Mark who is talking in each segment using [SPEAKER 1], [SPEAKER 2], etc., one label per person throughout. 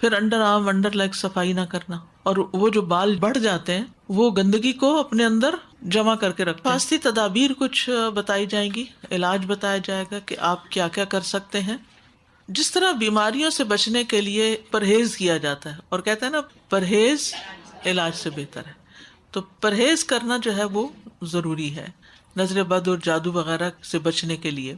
[SPEAKER 1] پھر انڈر آرم under league صفائی نہ کرنا، اور وہ جو بال بڑھ جاتے ہیں وہ گندگی کو اپنے اندر جمع کر کے رکھتے ہیں۔ فاستی تدابیر کچھ بتائی جائیں گی، علاج بتایا جائے گا کہ آپ کیا کیا کر سکتے ہیں۔ جس طرح بیماریوں سے بچنے کے لیے پرہیز کیا جاتا ہے، اور کہتے ہیں نا پرہیز علاج سے بہتر ہے، تو پرہیز کرنا جو ہے وہ ضروری ہے نظر بد اور جادو وغیرہ سے بچنے کے لیے۔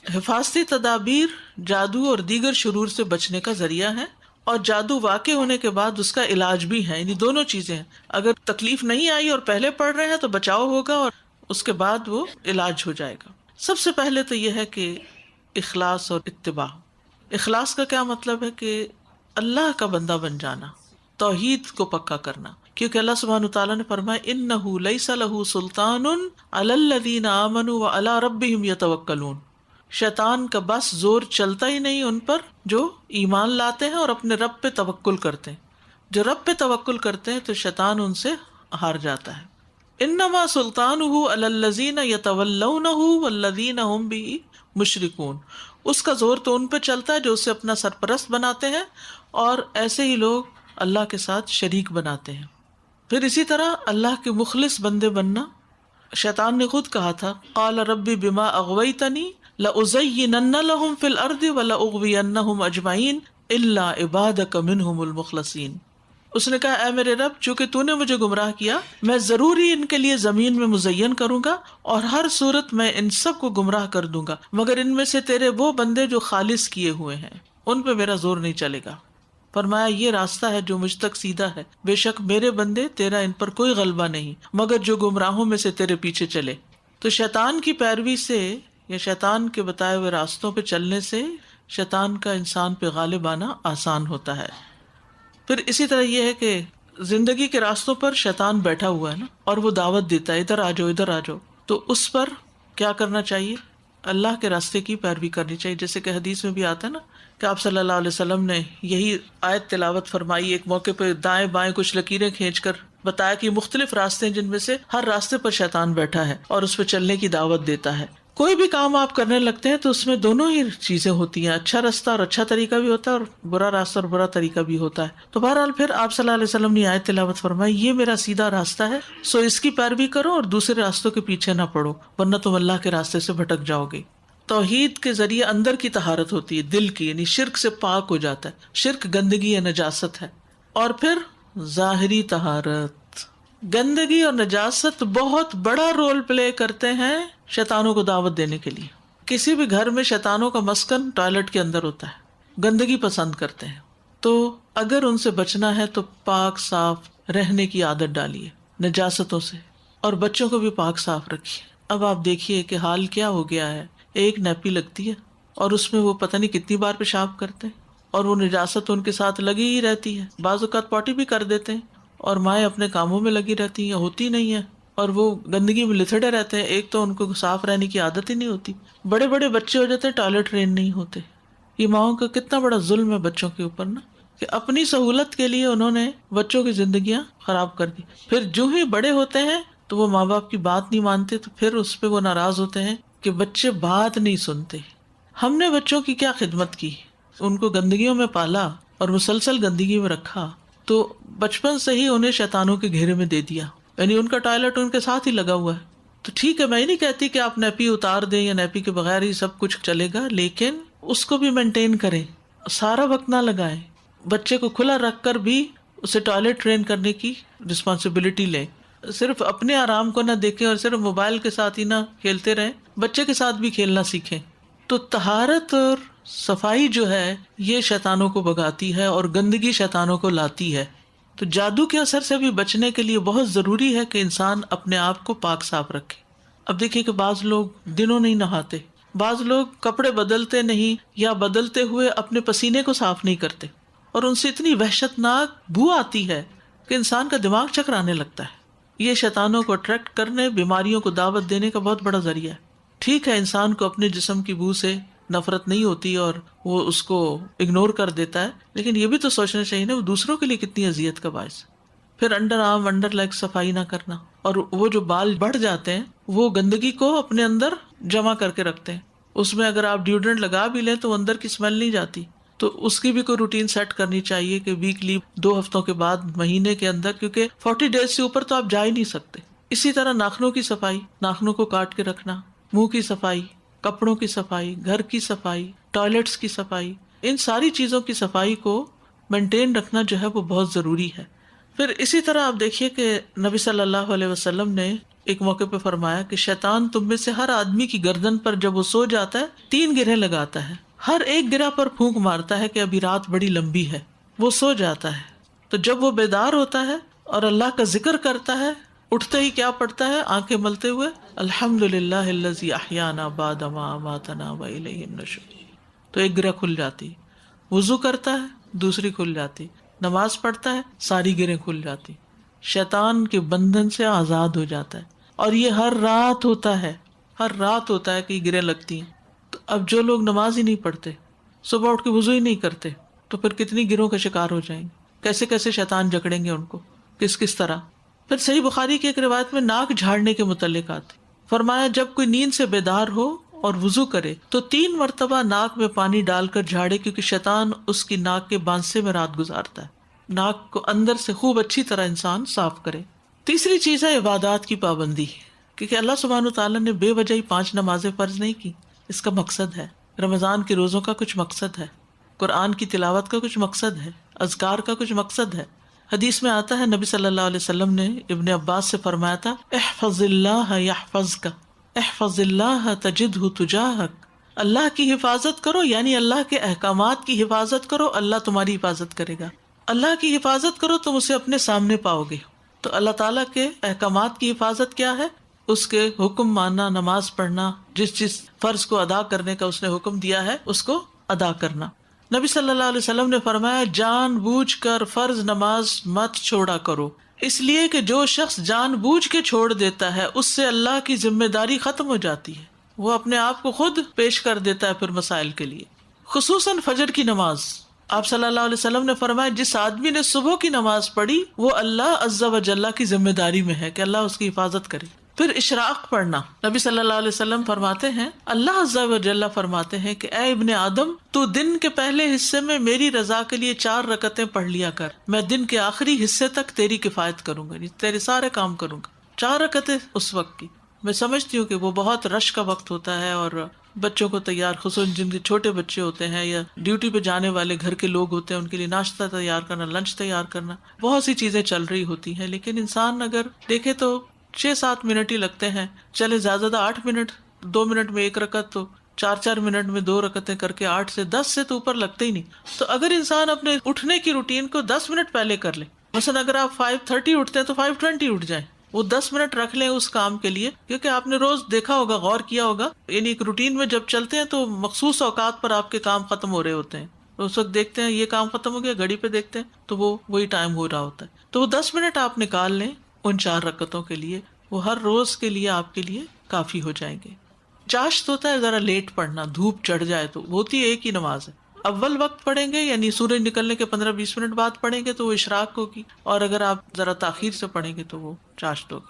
[SPEAKER 1] حفاظتی تدابیر جادو اور دیگر شرور سے بچنے کا ذریعہ ہے، اور جادو واقع ہونے کے بعد اس کا علاج بھی ہے، یعنی دونوں چیزیں ہیں۔ اگر تکلیف نہیں آئی اور پہلے پڑھ رہے ہیں تو بچاؤ ہوگا، اور اس کے بعد وہ علاج ہو جائے گا۔ سب سے پہلے تو یہ ہے کہ اخلاص اور اتباع۔ اخلاص کا کیا مطلب ہے کہ اللہ کا بندہ بن جانا، توحید کو پکا کرنا، کیونکہ اللہ سبحانہ وتعالیٰ نے فرمایا انہ لیس لہ سلطان علی الذین آمنوا وعلی ربہم یتوکلون، شیطان کا بس زور چلتا ہی نہیں ان پر جو ایمان لاتے ہیں اور اپنے رب پہ توکل کرتے ہیں۔ جو رب پہ توکل کرتے ہیں تو شیطان ان سے ہار جاتا ہے۔ انما سلطانہ علی الذین یتولونہ والذین ھم بہ مشرکون، اس کا زور تو ان پہ چلتا ہے جو اسے اپنا سرپرست بناتے ہیں اور ایسے ہی لوگ اللہ کے ساتھ شریک بناتے ہیں۔ پھر اسی طرح اللہ کے مخلص بندے بننا۔ شیطان نے خود کہا تھا قال ربی بما اغویتنی لأزینن لہم فی الارض ولأغوینہم اجمعین الا عبادک منہم المخلصین۔ اس نے کہا اے میرے رب، چونکہ تو نے مجھے گمراہ کیا، میں ضرور ہی ان کے لیے زمین میں مزین کروں گا، اور ہر صورت میں ان سب کو گمراہ کر دوں گا مگر ان میں سے تیرے وہ بندے جو خالص کیے ہوئے ہیں، ان پہ میرا زور نہیں چلے گا۔ فرمایا یہ راستہ ہے جو مجھ تک سیدھا ہے، بے شک میرے بندے تیرا ان پر کوئی غلبہ نہیں مگر جو گمراہوں میں سے تیرے پیچھے چلے۔ تو شیطان کی پیروی سے یا شیطان کے بتائے ہوئے راستوں پہ چلنے سے شیطان کا انسان پہ غالب آنا آسان ہوتا ہے۔ پھر اسی طرح یہ ہے کہ زندگی کے راستوں پر شیطان بیٹھا ہوا ہے نا، اور وہ دعوت دیتا ہے ادھر آ جاؤ ادھر آ جاؤ، تو اس پر کیا کرنا چاہیے؟ اللہ کے راستے کی پیروی کرنی چاہیے، جیسے کہ حدیث میں بھی آتا ہے نا کہ آپ صلی اللہ علیہ وسلم نے یہی آیت تلاوت فرمائی ایک موقع پہ، دائیں بائیں کچھ لکیریں کھینچ کر بتایا کہ مختلف راستے ہیں جن میں سے ہر راستے پر شیطان بیٹھا ہے اور اس پہ چلنے کی دعوت دیتا ہے۔ کوئی بھی کام آپ کرنے لگتے ہیں تو اس میں دونوں ہی چیزیں ہوتی ہیں، اچھا راستہ اور اچھا طریقہ بھی ہوتا ہے، اور برا راستہ اور برا طریقہ بھی ہوتا ہے۔ تو بہرحال پھر آپ صلی اللہ علیہ وسلم نے آیت تلاوت فرمائی یہ میرا سیدھا راستہ ہے، سو اس کی پیروی کرو اور دوسرے راستوں کے پیچھے نہ پڑو ورنہ تم اللہ کے راستے سے بھٹک جاؤ گے۔ توحید کے ذریعے اندر کی طہارت ہوتی ہے، دل کی، یعنی شرک سے پاک ہو جاتا ہے۔ شرک گندگی یا نجاست ہے۔ اور پھر ظاہری طہارت، گندگی اور نجاست بہت بڑا رول پلے کرتے ہیں شیطانوں کو دعوت دینے کے لیے۔ کسی بھی گھر میں شیطانوں کا مسکن ٹوائلٹ کے اندر ہوتا ہے، گندگی پسند کرتے ہیں، تو اگر ان سے بچنا ہے تو پاک صاف رہنے کی عادت ڈالیے نجاستوں سے، اور بچوں کو بھی پاک صاف رکھیے۔ اب آپ دیکھیے کہ حال کیا ہو گیا ہے، ایک نیپی لگتی ہے اور اس میں وہ پتہ نہیں کتنی بار پیشاب کرتے ہیں، اور وہ نجاست ان کے ساتھ لگی ہی رہتی ہے، بعض اوقات پوٹی بھی کر دیتے ہیں، اور مائیں اپنے کاموں میں لگی رہتی ہیں، ہوتی نہیں ہے، اور وہ گندگی میں لتھڑے رہتے ہیں۔ ایک تو ان کو صاف رہنے کی عادت ہی نہیں ہوتی، بڑے بڑے بچے ہو جاتے ہیں ٹوائلٹ ٹرین نہیں ہوتے۔ یہ ماؤں کا کتنا بڑا ظلم ہے بچوں کے اوپر نا، کہ اپنی سہولت کے لیے انہوں نے بچوں کی زندگیاں خراب کر دی۔ پھر جو ہی بڑے ہوتے ہیں تو وہ ماں باپ کی بات نہیں مانتے، تو پھر اس پہ وہ ناراض ہوتے ہیں کہ بچے بات نہیں سنتے۔ ہم نے بچوں کی کیا خدمت کی، ان کو گندگیوں میں پالا اور مسلسل گندگی میں رکھا، تو بچپن سے ہی انہیں شیطانوں کے گھیرے میں دے دیا، یعنی ان کا ٹوائلٹ ان کے ساتھ ہی لگا ہوا ہے۔ تو ٹھیک ہے، میں نہیں کہتی کہ آپ نیپی اتار دیں یا نیپی کے بغیر ہی سب کچھ چلے گا، لیکن اس کو بھی مینٹین کریں، سارا وقت نہ لگائیں۔ بچے کو کھلا رکھ کر بھی اسے ٹوائلٹ ٹرین کرنے کی رسپانسبلٹی لیں، صرف اپنے آرام کو نہ دیکھیں اور صرف موبائل کے ساتھ ہی نہ کھیلتے رہیں، بچے کے ساتھ بھی کھیلنا سیکھیں۔ تو طہارت اور صفائی جو ہے یہ شیطانوں کو بھگاتی ہے اور گندگی شیطانوں کو لاتی ہے۔ تو جادو کے اثر سے بھی بچنے کے لیے بہت ضروری ہے کہ انسان اپنے آپ کو پاک صاف رکھے۔ اب دیکھیے کہ بعض لوگ دنوں نہیں نہاتے، بعض لوگ کپڑے بدلتے نہیں یا بدلتے ہوئے اپنے پسینے کو صاف نہیں کرتے، اور ان سے اتنی وحشتناک بو آتی ہے کہ انسان کا دماغ چکرانے لگتا ہے۔ یہ شیطانوں کو اٹریکٹ کرنے، بیماریوں کو دعوت دینے کا بہت بڑا ذریعہ ہے۔ ٹھیک ہے انسان کو اپنے جسم کی بو سے نفرت نہیں ہوتی اور وہ اس کو اگنور کر دیتا ہے، لیکن یہ بھی تو سوچنا چاہیے نا وہ دوسروں کے لیے کتنی اذیت کا باعث۔ پھر انڈر آرم انڈر لیگ صفائی نہ کرنا، اور وہ جو بال بڑھ جاتے ہیں وہ گندگی کو اپنے اندر جمع کر کے رکھتے ہیں۔ اس میں اگر آپ ڈیوڈرنٹ لگا بھی لیں تو اندر کی اسمیل نہیں جاتی، تو اس کی بھی کوئی روٹین سیٹ کرنی چاہیے کہ ویکلی 2 ہفتوں کے بعد مہینے کے اندر، کیونکہ 40 ڈیز سے اوپر تو آپ جا ہی نہیں سکتے. اسی طرح ناخنوں کی صفائی، ناخنوں کو کاٹ کے رکھنا، منہ کی صفائی، کپڑوں کی صفائی، گھر کی صفائی، ٹوائلٹس کی صفائی، ان ساری چیزوں کی صفائی کو مینٹین رکھنا جو ہے وہ بہت ضروری ہے. پھر اسی طرح آپ دیکھیے کہ نبی صلی اللہ علیہ وسلم نے ایک موقع پہ فرمایا کہ شیطان تم میں سے ہر آدمی کی گردن پر جب وہ سو جاتا ہے 3 گرہیں لگاتا ہے، ہر ایک گرہ پر پھونک مارتا ہے کہ ابھی رات بڑی لمبی ہے. وہ سو جاتا ہے تو جب وہ بیدار ہوتا ہے اور اللہ کا ذکر کرتا ہے، اٹھتے ہی کیا پڑھتا ہے آنکھیں ملتے ہوئے، الحمدللہ الذی احیانا بعد ما اماتنا والیہ النشور. تو ایک گرہ کھل جاتی. وضو کرتا ہے، دوسری کھل جاتی. نماز پڑھتا ہے، ساری گرہیں کھل جاتی. شیطان کے بندھن سے آزاد ہو جاتا ہے. اور یہ ہر رات ہوتا ہے، ہر رات ہوتا ہے کہ یہ گرہیں لگتی ہیں. تو اب جو لوگ نماز ہی نہیں پڑھتے، صبح اٹھ کے وضو ہی نہیں کرتے، تو پھر کتنی گرہوں کا شکار ہو جائیں گے. کیسے کیسے شیطان جکڑیں گے ان کو، کس طرح. پھر صحیح بخاری کی ایک روایت میں ناک جھاڑنے کے متعلق آتی. فرمایا جب کوئی نیند سے بیدار ہو اور وضو کرے تو 3 مرتبہ ناک میں پانی ڈال کر جھاڑے، کیونکہ شیطان اس کی ناک کے بانسے میں رات گزارتا ہے. ناک کو اندر سے خوب اچھی طرح انسان صاف کرے. تیسری چیز ہے عبادات کی پابندی، کیونکہ اللہ سبحانہ وتعالیٰ نے بے وجہ ہی 5 نمازیں فرض نہیں کی. اس کا مقصد ہے، رمضان کے روزوں کا کچھ مقصد ہے، قرآن کی تلاوت کا کچھ مقصد ہے، اذکار کا کچھ مقصد ہے. حدیث میں آتا ہے نبی صلی اللہ علیہ وسلم نے ابن عباس سے فرمایا تھا، احفظ اللہ یحفظک، احفظ اللہ تجدہ تجاہک. اللہ کی حفاظت کرو، یعنی اللہ کے احکامات کی حفاظت کرو، اللہ تمہاری حفاظت کرے گا. اللہ کی حفاظت کرو تم اسے اپنے سامنے پاؤ گے. تو اللہ تعالیٰ کے احکامات کی حفاظت کیا ہے؟ اس کے حکم ماننا، نماز پڑھنا، جس فرض کو ادا کرنے کا اس نے حکم دیا ہے اس کو ادا کرنا. نبی صلی اللہ علیہ وسلم نے فرمایا جان بوجھ کر فرض نماز مت چھوڑا کرو، اس لیے کہ جو شخص جان بوجھ کے چھوڑ دیتا ہے اس سے اللہ کی ذمہ داری ختم ہو جاتی ہے. وہ اپنے آپ کو خود پیش کر دیتا ہے پھر مسائل کے لیے. خصوصاً فجر کی نماز، آپ صلی اللہ علیہ وسلم نے فرمایا جس آدمی نے صبح کی نماز پڑھی وہ اللہ عز و جل کی ذمہ داری میں ہے کہ اللہ اس کی حفاظت کرے. پھر اشراق پڑھنا، نبی صلی اللہ علیہ وسلم فرماتے ہیں، اللہ عز و جل فرماتے ہیں کہ اے ابن آدم تو دن کے پہلے حصے میں میری رضا کے لیے 4 رکعتیں پڑھ لیا کر، میں دن کے آخری حصے تک تیری کفایت کروں گا، تیرے سارے کام کروں گا. 4 رکعتیں اس وقت کی. میں سمجھتی ہوں کہ وہ بہت رش کا وقت ہوتا ہے اور بچوں کو تیار، خصوصاً جن کے چھوٹے بچے ہوتے ہیں یا ڈیوٹی پہ جانے والے گھر کے لوگ ہوتے ہیں، ان کے لیے ناشتہ تیار کرنا، لنچ تیار کرنا، بہت سی چیزیں چل رہی ہوتی ہیں. لیکن انسان اگر دیکھے تو 6-7 منٹ ہی لگتے ہیں، چلے زیادہ 8 منٹ، 2 منٹ میں 1 رکعت، تو 4 منٹ میں 2 رکعتیں کر کے 8 سے 10 سے تو اوپر لگتے ہی نہیں. تو اگر انسان اپنے اٹھنے کی روٹین کو 10 منٹ پہلے کر لے، مثلا اگر آپ 5:30 اٹھتے ہیں تو 5:20 اٹھ جائیں، وہ 10 منٹ رکھ لیں اس کام کے لیے. کیونکہ آپ نے روز دیکھا ہوگا، غور کیا ہوگا، یعنی ایک روٹین میں جب چلتے ہیں تو مخصوص اوقات پر آپ کے کام ختم ہو رہے ہوتے ہیں. اس وقت دیکھتے ہیں یہ کام ختم ہو گیا، گھڑی پہ دیکھتے ہیں تو وہی ٹائم ہو رہا ہوتا ہے. تو وہ 10 منٹ آپ نکال لیں ان 4 رکعتوں کے لیے، وہ ہر روز کے لیے آپ کے لیے کافی ہو جائیں گے. چاشت ہوتا ہے ذرا لیٹ پڑھنا، دھوپ چڑھ جائے تو، ہوتی ایک ہی نماز ہے. اول وقت پڑھیں گے یعنی سورج نکلنے کے 15-20 منٹ بعد پڑھیں گے تو وہ اشراق ہوگی، اور اگر آپ ذرا تاخیر سے پڑھیں گے تو وہ چاشت ہوگی.